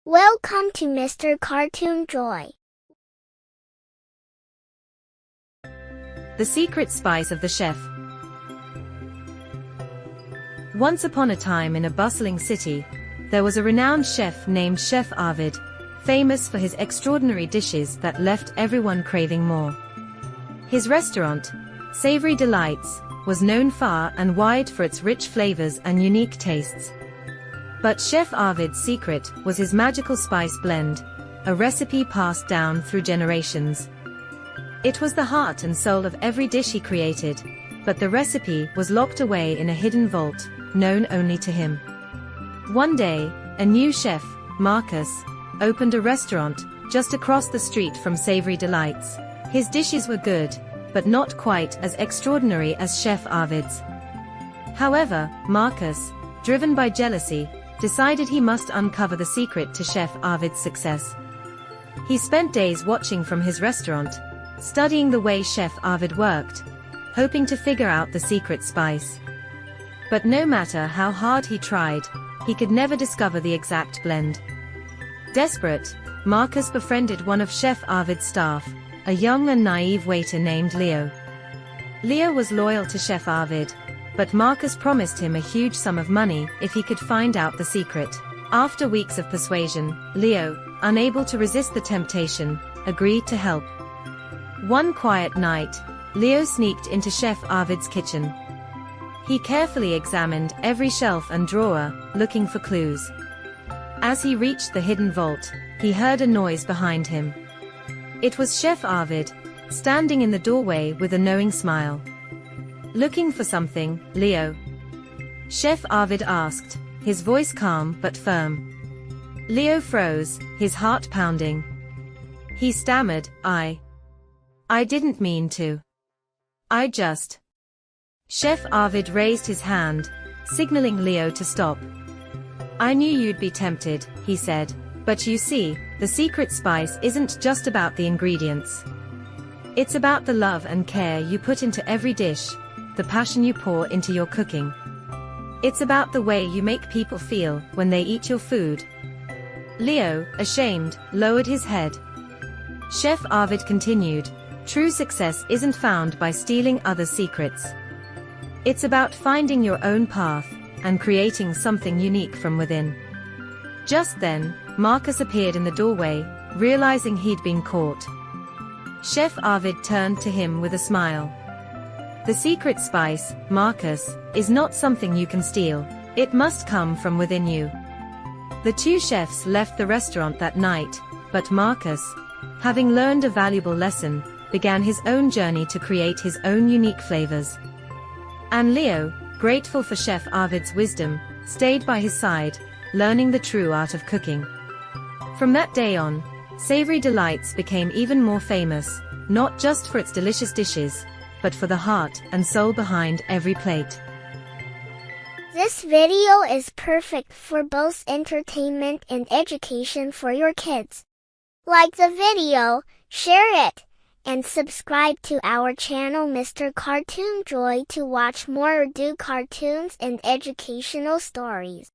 Welcome to Mr. Cartoon Joy. The secret spice of the chef. Once upon a time in a bustling city, there was a renowned chef named Chef Arvid, famous for his extraordinary dishes that left everyone craving more. His restaurant, Savory Delights, was known far and wide for its rich flavors and unique tastes. But Chef Arvid's secret was his magical spice blend, a recipe passed down through generations. It was the heart and soul of every dish he created, but the recipe was locked away in a hidden vault, known only to him. One day, a new chef, Marcus, opened a restaurant just across the street from Savory Delights. His dishes were good, but not quite as extraordinary as Chef Arvid's. However, Marcus, driven by jealousy, decided he must uncover the secret to Chef Arvid's success. He spent days watching from his restaurant, studying the way Chef Arvid worked, hoping to figure out the secret spice. But no matter how hard he tried, he could never discover the exact blend. Desperate, Marcus befriended one of Chef Arvid's staff, a young and naive waiter named Leo. Leo was loyal to Chef Arvid, but Marcus promised him a huge sum of money if he could find out the secret. After weeks of persuasion, Leo, unable to resist the temptation, agreed to help. One quiet night, Leo sneaked into Chef Arvid's kitchen. He carefully examined every shelf and drawer, looking for clues. As he reached the hidden vault, he heard a noise behind him. It was Chef Arvid, standing in the doorway with a knowing smile. "Looking for something, Leo?" Chef Arvid asked, his voice calm but firm. Leo froze, his heart pounding. He stammered, I didn't mean to. I just..." Chef Arvid raised his hand, signaling Leo to stop. "I knew you'd be tempted," he said, "but you see, the secret spice isn't just about the ingredients. It's about the love and care you put into every dish, the passion you pour into your cooking. It's about the way you make people feel when they eat your food." Leo, ashamed, lowered his head. Chef Arvid continued, "True success isn't found by stealing others' secrets. It's about finding your own path and creating something unique from within." Just then, Marcus appeared in the doorway, realizing he'd been caught. Chef Arvid turned to him with a smile. "The secret spice, Marcus, is not something you can steal. It must come from within you." The two chefs left the restaurant that night, but Marcus, having learned a valuable lesson, began his own journey to create his own unique flavors. And Leo, grateful for Chef Arvid's wisdom, stayed by his side, learning the true art of cooking. From that day on, Savory Delights became even more famous, not just for its delicious dishes, but for the heart and soul behind every plate. This video is perfect for both entertainment and education for your kids. Like the video, share it, and subscribe to our channel Mr. Cartoon Joy to watch more Urdu cartoons and educational stories.